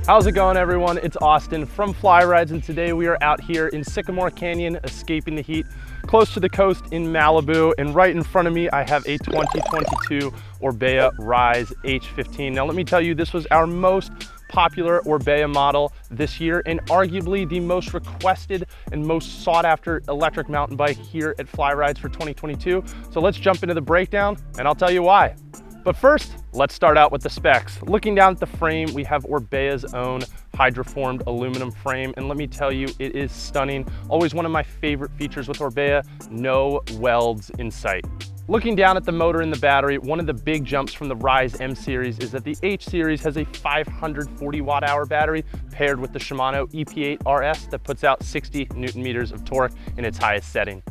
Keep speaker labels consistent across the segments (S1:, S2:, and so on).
S1: How's it going, everyone? It's Austin from Fly Rides, and today we are out here in Sycamore Canyon, escaping the heat, close to the coast in Malibu. And right in front of me, I have a 2022 Orbea Rise H15. Now, let me tell you, this was our most popular Orbea model this year, and arguably the most requested and most sought after electric mountain bike here at Fly Rides for 2022. So let's jump into the breakdown, and I'll tell you why. But first, let's start out with the specs. Looking down at the frame, we have Orbea's own HYDROFORMED aluminum frame, and let me tell you, it is stunning. Always one of my favorite features with Orbea, no welds in sight. Looking down at the motor and the battery, one of the big jumps from the Rise M series is that the H series has a 540 watt-hour battery paired with the Shimano EP8 RS that puts out 60 Newton meters of torque in its highest setting.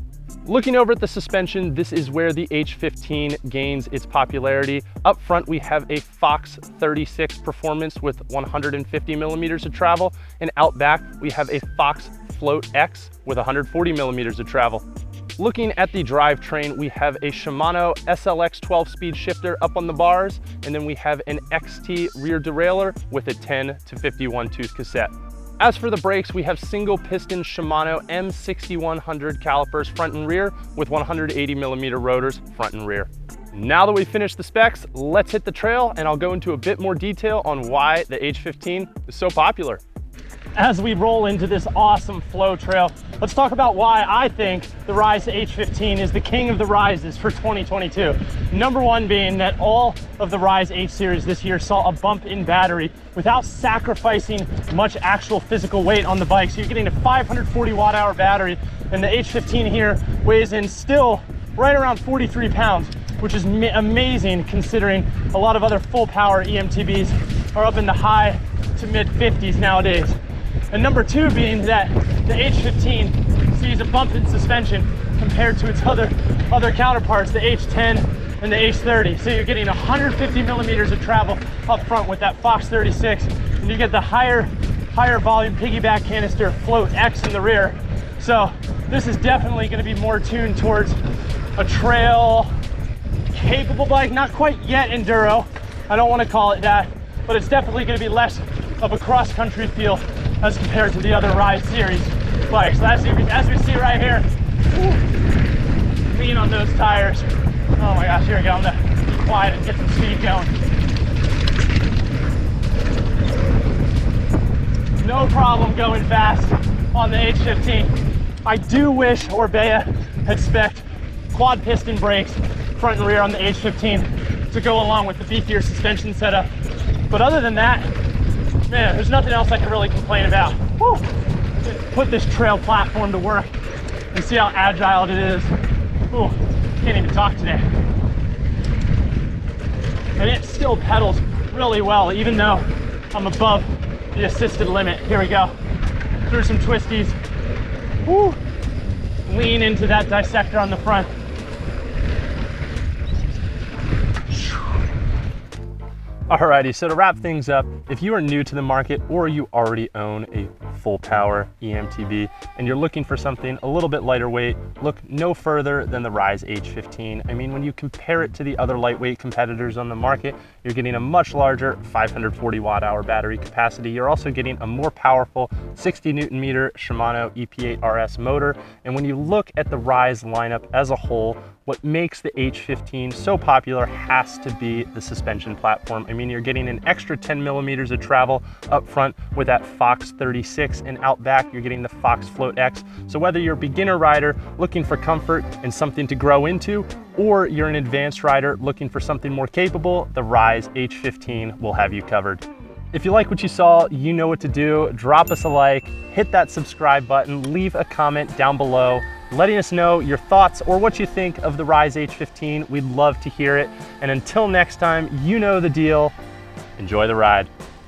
S1: Looking over at the suspension, this is where the H15 gains its popularity. Up front, we have a Fox 36 Performance with 150 millimeters of travel, and out back, we have a Fox Float X with 140 millimeters of travel. Looking at the drivetrain, we have a Shimano SLX 12-speed shifter up on the bars, and then we have an XT rear derailleur with a 10 to 51 tooth cassette. As for the brakes, we have single piston Shimano M6100 calipers front and rear with 180 millimeter rotors front and rear. Now that we've finished the specs, let's hit the trail, and I'll go into a bit more detail on why the H15 is so popular. As we roll into this awesome flow trail, let's talk about why I think the Rise H15 is the king of the rises for 2022. Number one being that all of the Rise H series this year saw a bump in battery without sacrificing much actual physical weight on the bike. So you're getting a 540 watt-hour battery, and the H15 here weighs in still right around 43 pounds, which is amazing considering a lot of other full power eMTBs are up in the high to mid 50s nowadays. And number two being that the H15 sees a bump in suspension compared to its other counterparts, the H10 and the H30. So you're getting 150 millimeters of travel up front with that Fox 36, and you get the higher volume piggyback canister Float X in the rear. So this is definitely going to be more tuned towards a trail capable bike, not quite yet enduro. I don't want to call it that, but it's definitely going to be less of a cross-country feel as compared to the other Rise series bikes. So as we see right here, whew, lean on those tires. Oh my gosh, here we go. I'm gonna be quiet and get some speed going. No problem going fast on the H15. I do wish Orbea had spec'd quad piston brakes front and rear on the H15 to go along with the beefier suspension setup. But other than that, man, there's nothing else I can really complain about. Woo. Put this trail platform to work and see how agile it is. Ooh, can't even talk today. And it still pedals really well, even though I'm above the assisted limit. Here we go. Through some twisties. Woo. Lean into that dissector on the front. Alrighty, so to wrap things up, if you are new to the market or you already own a full power eMTB and you're looking for something a little bit lighter weight, look no further than the Rise H15. I mean, when you compare it to the other lightweight competitors on the market, you're getting a much larger 540 watt-hour battery capacity. You're also getting a more powerful 60 Newton meter Shimano EP8 RS motor. And when you look at the Rise lineup as a whole, what makes the H15 so popular has to be the suspension platform. I mean, you're getting an extra 10 millimeters of travel up front with that Fox 36, and out back, you're getting the Fox Float X. So whether you're a beginner rider looking for comfort and something to grow into, or you're an advanced rider looking for something more capable, the Rise H15 will have you covered. If you like what you saw, you know what to do. Drop us a like, hit that subscribe button, leave a comment down below, letting us know your thoughts or what you think of the Rise H15. We'd love to hear it. And until next time, you know the deal. Enjoy the ride.